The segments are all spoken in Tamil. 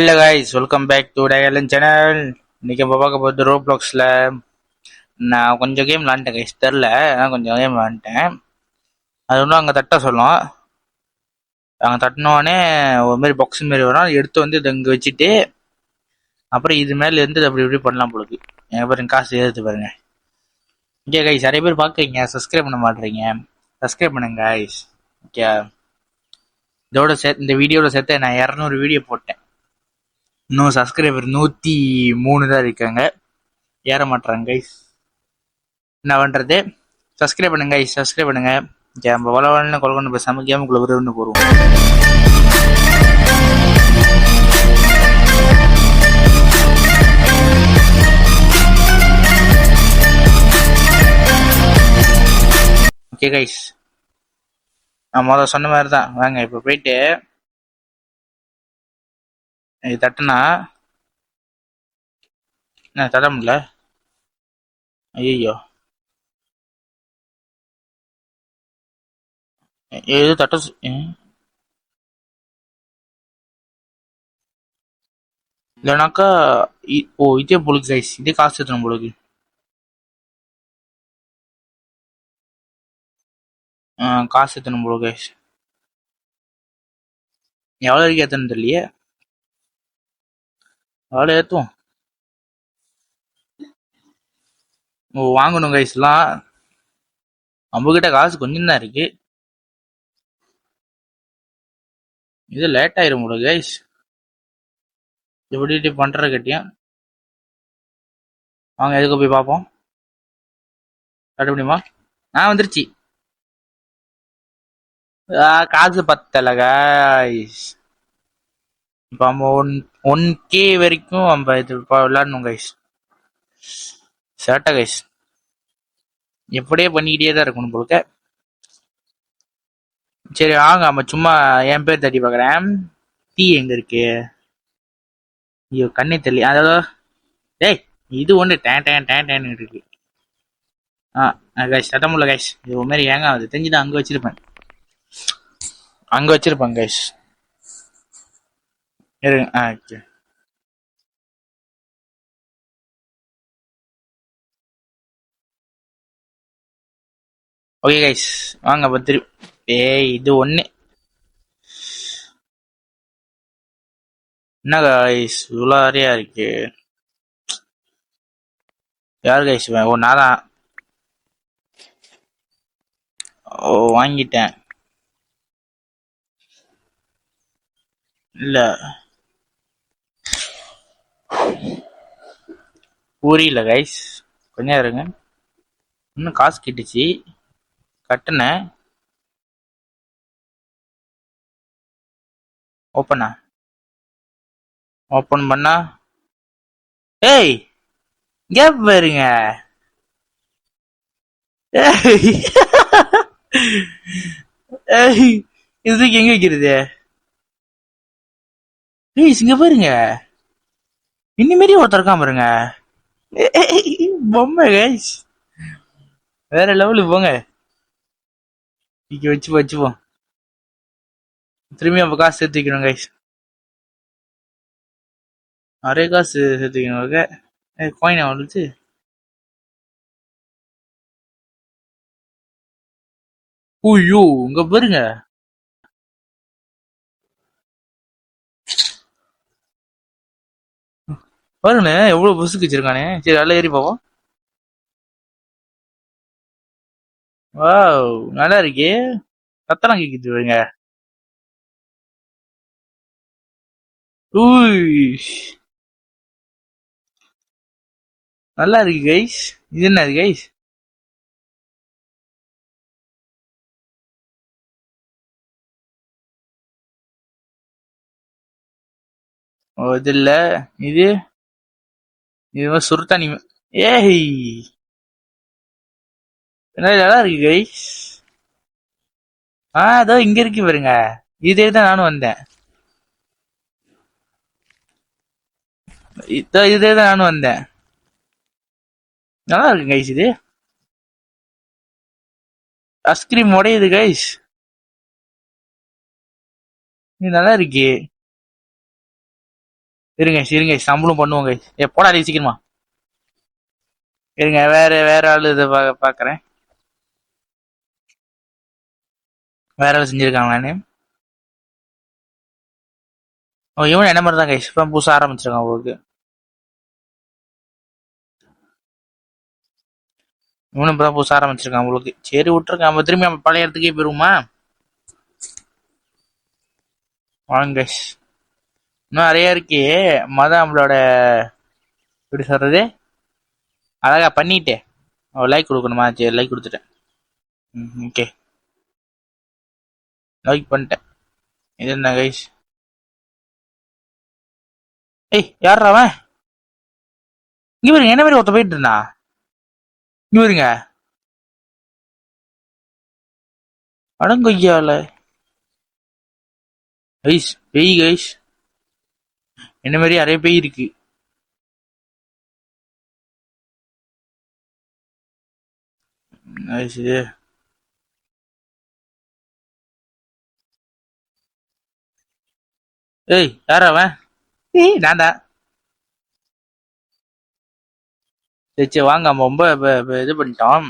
Hello guys, welcome back to Dylan channel. இன்னைக்கு நம்ம பார்க்க போகிறது ரோப்ளாக்ஸில். நான் கொஞ்சம் கேம் விளாண்டேன் கைஸ், தெரில. நான் கொஞ்சம் கேம் விளாண்டேன். அது ஒன்றும் அங்கே தட்ட சொல்லும். அங்கே தட்டினோடனே ஒரு மாதிரி பாக்ஸ் மாரி வரும். அதை எடுத்து வந்து இதை இங்கே வச்சுட்டு அப்புறம் இது மேலே இருந்து அப்படி இப்படி பண்ணலாம் போலுக்கு. எங்கள் பாருங்க, காசு ஏறுது பாருங்க. ஓகே கைஸ், நிறைய பேர் பார்க்குறீங்க, சப்ஸ்கிரைப் பண்ண மாட்டேறீங்க. சப்ஸ்கிரைப் பண்ணுங்க கைஸ். ஓகே, இதோட இந்த வீடியோவில் சேர்த்து நான் 200 வீடியோ போட்டேன். இன்னும் சப்ஸ்கிரைபர் 103 தான் இருக்காங்க. ஏற மாட்டாங்க கைஸ். என்ன பண்றது? சப்ஸ்கிரைப் பண்ணுங்க கைஸ், சப்ஸ்கிரைப் பண்ணுங்க. நம்ம வளவளன்னு கொள்கொண்டு பேசாம கேமுக்குள்ள விருதுன்னு போடுவோம். ஓகே கைஸ், நான் முதல்ல சொன்ன மாதிரி தான். வாங்க இப்போ போயிட்டு இது தட்டுனா நான் தட்ட முடியல. ஐயோ, ஏதோ தட்ட இல்லைனாக்கா இதே பொழுது கைஸ், இதே காசு ஏற்றணும் பொழுது. காசு ஏற்றணும் பொழுது கைஸ். எவ்வளோ வரைக்கும் ஏற்றணும் தெரியலையே. எவ்வளோ ஏற்றுவோம். வாங்கணும் கைஸ்லாம். நம்மகிட்ட காசு கொஞ்சம் தான் இருக்கு. இது லேட் ஆயிரும் போல கைஸ். எப்படி பண்ற கட்டியும் வாங்க, எதுக்கு போய் பார்ப்போம். கட்ட முடியுமா? வந்துருச்சு. காசு பத்தல கைஸ். இப்போ நம்ம 1K வரைக்கும் நம்ம இது விளையாடணும் கைஸ். சேட்டை கைஸ், எப்படியே பண்ணிக்கிட்டே தான் இருக்கணும் போலுக்க. சரி வாங்க, நம்ம சும்மா என் பேர் தட்டி பார்க்குறேன். டீ எங்க இருக்கு? ஐயோ, கண்ணே தெரியல. அதாவது டேய், இது ஒன்று டேன் டேன் டேன் டேன் இருக்கு. கைஸ் சத்தமுள்ள கைஸ், இது ஒரு மாதிரி ஏங்க அது தெரிஞ்சுதான் அங்கே வச்சிருப்பேன். கைஸ் இருங்க. ஓகே ஓகே கைஸ், வாங்க பத்திரி. இது ஒன்று என்ன கைஸ் இவ்வளோ நிறையா இருக்கு? யார் கைஸ்? நான் தான். வாங்கிட்டேன். இல்ல புரியல கைஸ், கொஞ்சம் இருங்க. இன்னும் காசு கிட்டுச்சு, கட்டுனேன். ஓப்பன் பண்ணா ஏய் இங்க பாருங்க. இதுக்கு எங்க வைக்கிறது? இங்க பாருங்க, இனிமேரி ஒருத்தர் இருக்கான் பாருங்க. பொம்மை கைஸ், வேற லெவலு. போங்க, இங்க வச்சுப்போம். திரும்பி நம்ம காசு சேர்த்து வைக்கணும் கைஸ். நிறைய காசு சேர்த்து வைக்கணும். காயின் வந்துச்சு. ஐயோ, இங்க பாருங்க. பாருங்க எவ்வளவு புசுக்கு வச்சிருக்கானே. சரி, நல்லா ஏறி போவோம். வாவ், நல்லா இருக்கே. கத்தலாம் கேக்குது பாருங்க. நல்லா இருக்கு கைஸ். இது என்னது கைஸ்? இது இல்ல. இது சுருத்தானி. ஏய், நல்லா இருக்கு கைஸ். அதோ இங்க இருக்கு பாருங்க. இதே தான் நானும் வந்தேன். இதே தான் நானும் வந்தேன். நல்லா இருக்கு கைஸ். இது ஐஸ்கிரீம் உடையுது கைஸ். இது நல்லா இருக்கு. இருங்க இருங்க நம்மளும் பண்ணுவோங்க. போடா நீ சீக்கிரமா. இருங்க வேற வேற ஆளு இதை பாக்குறேன். வேற ஆளு செஞ்சிருக்காங்களான்னு. இவன் என்ன மாதிரி தான் கைஸ் இப்போ புதுசாக ஆரம்பிச்சிருக்கான் உங்களுக்கு. இவனும் இப்பதான் புதுசாக ஆரம்பிச்சிருக்கான் உங்களுக்கு. சரி விட்டுருக்கான். நம்ம திரும்பி நம்ம பழைய இடத்துக்கே போயிருவோமா? வாங்க கைஸ். இன்னும் நிறைய இருக்கு. மொதல் நம்மளோட எப்படி சொல்றது அழகா பண்ணிட்டு லைக் கொடுக்கணுமா? சரி லைக் கொடுத்துட்டேன். ஓகே லைக் பண்ணிட்டேன். இது என்ன கைஸ்? ஏய் யார் அவன்? இங்க பாருங்க என்ன மாதிரி ஒருத்த போயிட்டு இருந்தா. இங்க பாருங்க அடங்கொய்யால கைஸ் பேய் கைஸ். என்ன மாதிரி நிறைய பேய் இருக்கு. ஏய் யார் அவன்? ஏய் நான்டா. சரி வாங்க நம்ம ரொம்ப இது பண்ணிட்டோம்.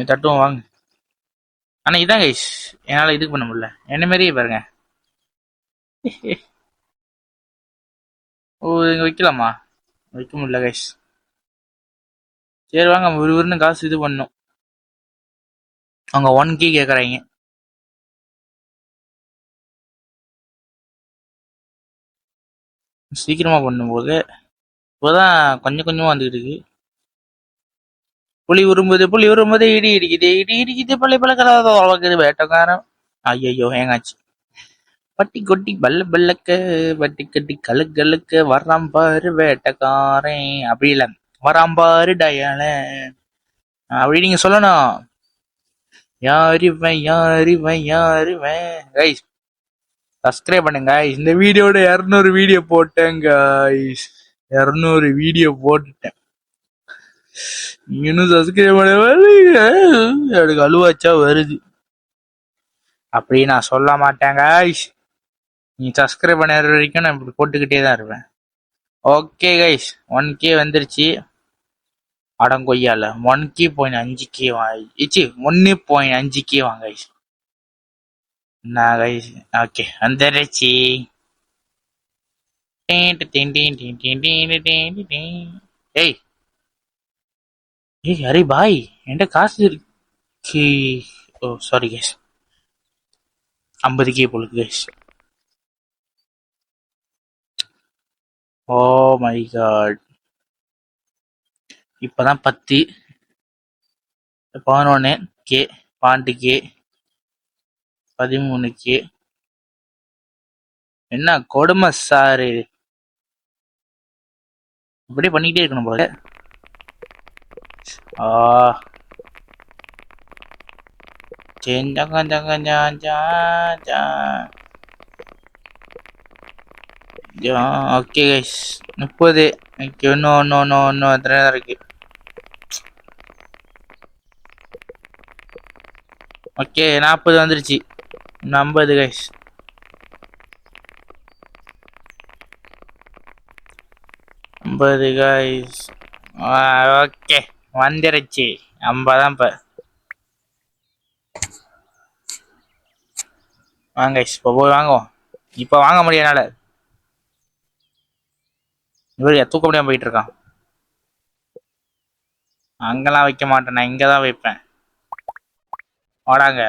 தட்டுவோம் வாங்க. ஆனா இதான் கைஸ் என்னால இதுக்கு பண்ண முடியல. என்ன மாதிரியே பாருங்க. ஓ இங்க வைக்கலாமா? வைக்க முடியல கைஸ். சரி வாங்க விறுவிறுன்னு காசு இது பண்ணும். அவங்க 1K கேக்குறாங்க. சீக்கிரமா பண்ணும்போது இப்போதான் கொஞ்சம் கொஞ்சமா வந்துகிட்டு இருக்கு. புலி வரும்போது இடி இடிக்குது இடி இடிக்குது பள்ளி பழக்கிறது வளர்க்குது வேட்டக்காரன். ஐயோ ஏங்காச்சு. பட்டி கொட்டி பல்ல பல்லக்க வட்டி கட்டி கழுக்க வராம் பாரு வேட்டக்காரன். அப்படி இல்ல வராம் பாரு டயல அப்படி நீங்க சொல்லணும். யாரிவன் யாரிவன் யாரிவன். கைஸ் சப்ஸ்கிரைப் பண்ணுங்க. இந்த வீடியோட 200 வீடியோ போட்டேன் கைஸ். 200 வீடியோ போட்டுட்டேன். இன்னும் சப்ஸ்கிரைப் பண்ண எனக்கு அழுவாச்சா வருது. அப்படி நான் சொல்ல மாட்டேன் கைஸ். நீ சப்ஸ்கிரைப் பண்ண வரைக்கும் நான் இப்படி போட்டுக்கிட்டே தான் இருப்பேன். ஓகே கைஸ் 1K வந்துருச்சு. அடங்கொய்யால 1K.5K வாங்கி 1.5K வாங்க கைஸ். நான் கைஸ் ஓகே வந்துருச்சு. ஏய் ஏய் அரே பாய் என்கிட்ட காசு இருக்கு. ஓ சாரி கைஸ் 50K போலுக்கு கைஸ். Oh my God. இப்பதான் 10 11K 12K 13K. என்ன கொடுமை சாரு. இப்படியே பண்ணிக்கிட்டே இருக்கணும் போல. Okay guys 30. இன்னும் எத்தனை இருக்கு. ஓகே 40 வந்துருச்சு. 50 கைஸ். கைஸ் ஓகே வந்துருச்சு 50 தான் இப்ப. வாங்க இப்போ போய் வாங்குவோம். இப்போ வாங்க முடியாதுனால இவர் தூக்க முடியாம போயிட்டு இருக்கான். அங்கெல்லாம் வைக்க மாட்டேன் நான் இங்கதான் வைப்பேன். வாடாங்க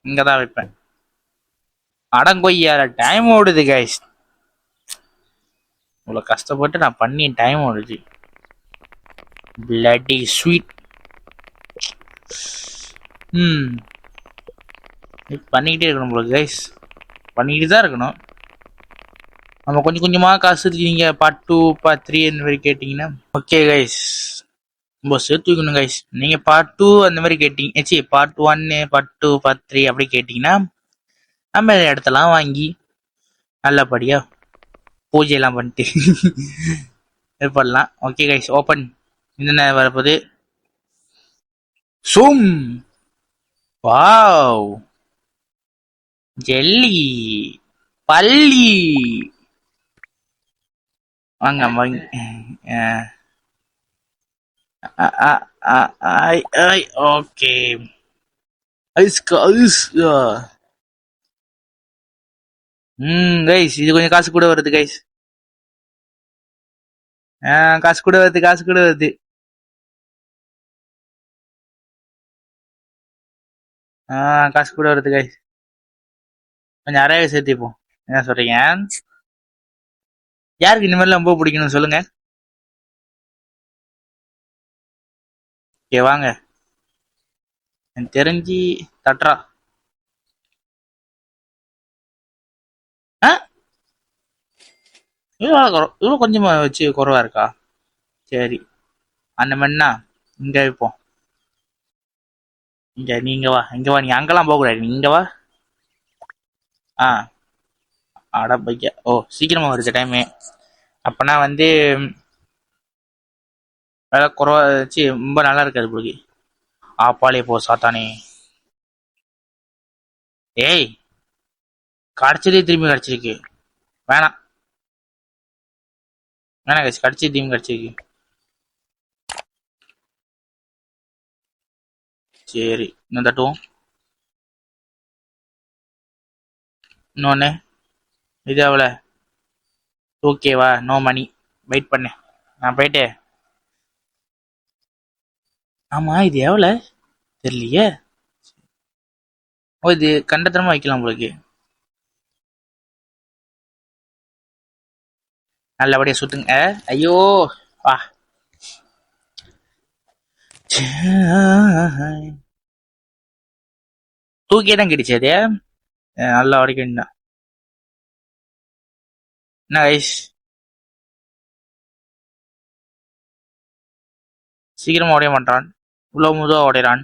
இங்கதான் வைப்பேன். அடங்கொய்யால டைம் ஓடுது கைஸ். இவ்வளவு கஷ்டப்பட்டு நான் பண்ணி டைம் ஓடுச்சு. Bloody sweet. பண்ணிக்கிட்டே இருக்கணும் போல கைஸ். பண்ணிக்கிட்டு தான் இருக்கணும். நம்ம கொஞ்சம் கொஞ்சமா காசு இருக்கீங்க. பார்ட் 2 பார்ட் 3 இந்த மாதிரி கேட்டீங்கன்னா ஓகே கைஸ் ரொம்ப சேர்த்து வைக்கணும் கைஸ். நீங்க பார்ட் 2 அந்த மாதிரி கேட்டீங்க பார்ட் 1 பார்ட் 2 பார்ட் 3 அப்படி கேட்டீங்கன்னா நம்ம இடத்தெல்லாம் வாங்கி நல்லபடியா பூஜை எல்லாம் பண்ணிட்டு இது பண்ணலாம். Okay guys open. என்ன வரப்போகுது? சூம். வாவ் ஜெல்லி பள்ளி வாங்க வாங்க. ஓகே. Ice ice. கைஸ் இது கொஞ்சம் காசு கூட வருது கைஸ். காசு கூட வருது, காசு கூட வருது. காசு கூட வருது கைஸ். கொஞ்சம் அறைய சேர்த்திப்போம். என்ன சொல்றீங்க? யாருக்கு இந்த மாதிரிலாம் ரொம்ப பிடிக்கணும் சொல்லுங்க. ஓகே வாங்க. எனக்கு தெரிஞ்சு தட்ரா. இவ்வளோ கொஞ்சமா வச்சு குறவா இருக்கா? சரி, அந்த மாதிரினா இங்க வைப்போம். இங்க நீங்க வா, இங்க வா. நீ அங்கெல்லாம் போக கூடாது, நீங்க வா. ஆ அட பையா. ஓ சீக்கிரமா வருது டைமு. அப்பனா வந்து வேலை குறவா வச்சு ரொம்ப நல்லா இருக்காது பிடிக்கி. ஆப்பாலே போ சாத்தானே. ஏய் கடிச்சதே திரும்பி கடிச்சிருக்கு. வேணாம் வேணாம் கடிச்சு கடிச்சது திரும்பி கடிச்சிருக்கு. சரி இன்னும் தட்டுவோம். இன்னொன்னு இது எவ்வளோ? ஓகேவா? No money. வெயிட் பண்ணு, நான் போயிட்டு. ஆமா இது எவ்வளோ தெரியலையே. ஓ இது கண்டத்தனமா வைக்கலாம் உங்களுக்கு. நல்லபடியா சுத்துங்க. ஐயோ வா. தூக்கியே தான் கிடைச்சு அது. நல்லா வரைக்கும் தான். என்ன ஐஸ் சீக்கிரமா உடைய மாட்டான், இவ்வளவு முதுவா உடைறான்.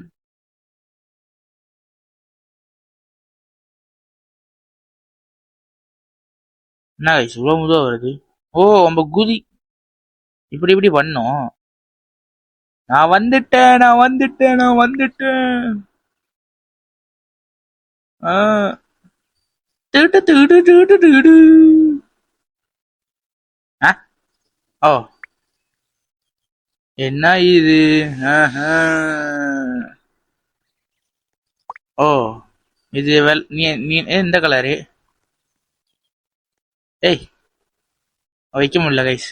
என்ன ஐஸ் இவ்வளவு முதுவா வருது? ஓ நம்ம குதி இப்படி இப்படி பண்ணும். நான் வந்துட்டேன், நான் வந்துட்டேன், நான் வந்துட்டேன். திருட்டு திருடு திருடு திருடு. ஓ என்ன இது? ஓ இது நீ நீ எந்த கலரு? ஏய் வைக்க முடியல கைஸ்.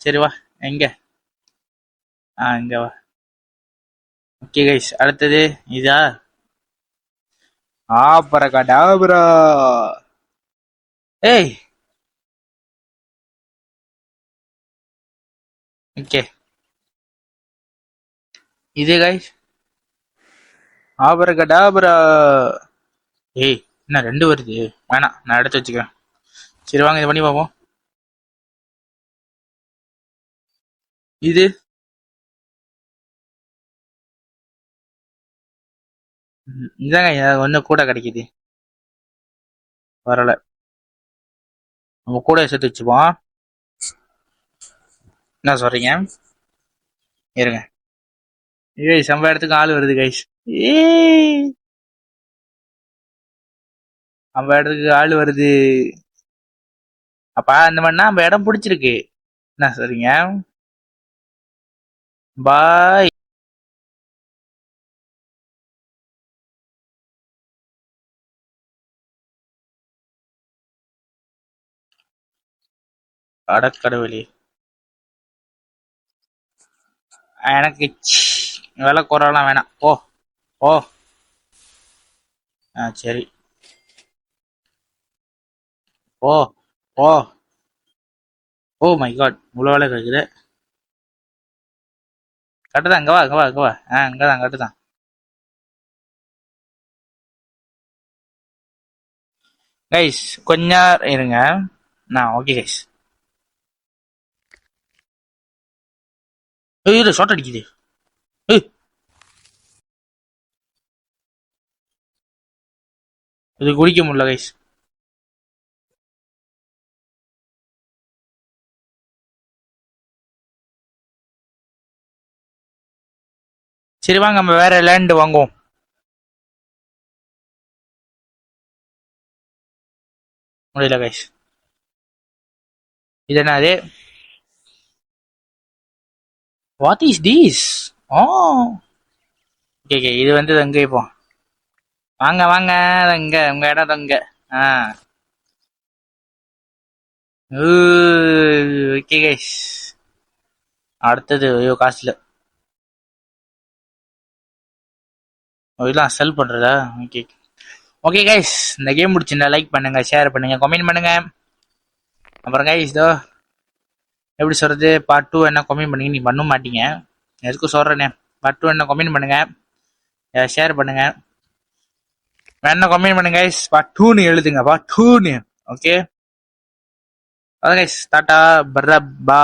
சரி வா. எங்க? இங்க வா. ஓகே கைஸ் அடுத்தது இதா. பரகடாபரா. ஏய் ஓகே இது கைஸ் ஆபரகடாபரா. ஏய் என்ன ரெண்டு வருது? வேணாம் நான் எடுத்து வச்சுக்கிறேன். சரி வாங்க இது பண்ணி பார்ப்போம். இது இதாங்க கொஞ்சம் கூட கிடைக்குது. வரல. நம்ம கூட சேர்த்து வச்சுப்போம். என்ன சொல்றீங்க? இருங்க. ஏய் செம்ம இடத்துக்கு ஆள் வருது கைஸ். ஏய் நம்ம இடத்துக்கு ஆள் வருது. அப்ப அந்த மாதிரினா நம்ம இடம் பிடிச்சிருக்கு. என்ன சொல்றீங்க? பாய். அடக்கடவுளே. எனக்கு விலை குறவெல்லாம் வேணாம். ஓ ஓ சரி. ஓ ஓ ஓ மை காட் இவ்வளோ வேலை கிடைக்குது. கட்டுதான் இங்க வா, இங்க வா, இங்க வா. இங்கதான் கட்டுதான். கைஸ் கொஞ்சம் இருங்க. Okay guys. இது ஷார்ட் அடிக்குது. இது குடிக்க முடியல கைஸ். சரி வாங்க நம்ம வேற லேண்ட் வாங்குவோம். முடியல கைஸ். இது என்னது? What is this? Oh okay okay, இது வந்து அங்கே இப்போ வாங்க வாங்க, இங்க உங்க இடம் இங்க. ஆ ஓகே கைஸ், அடுத்தது ஐயோ காசுல. இதெல்லாம் செல் பண்றதா? ஓகே ஓகே கைஸ், இந்த கேம் முடிச்சுன்னா லைக் பண்ணுங்க, ஷேர் பண்ணுங்க, கமெண்ட் பண்ணுங்க. அப்புறம் கைஸ் இதோ எப்படி சொல்றது, பார்ட் 2 என்ன கமெண்ட் பண்ணீங்க, நீ பண்ண மாட்டீங்க, எதுக்கும் சொல்றேனே. பார்ட் 2 என்ன கமெண்ட் பண்ணுங்க, ஷேர் பண்ணுங்க, வேணா கமெண்ட் பண்ணுங்க கைஸ். பார்ட் 2ன்னு எழுதுங்க, பார்ட் 2ன்னு. ஓகே அதான் கைஸ், டாடா பர்ரப்பா.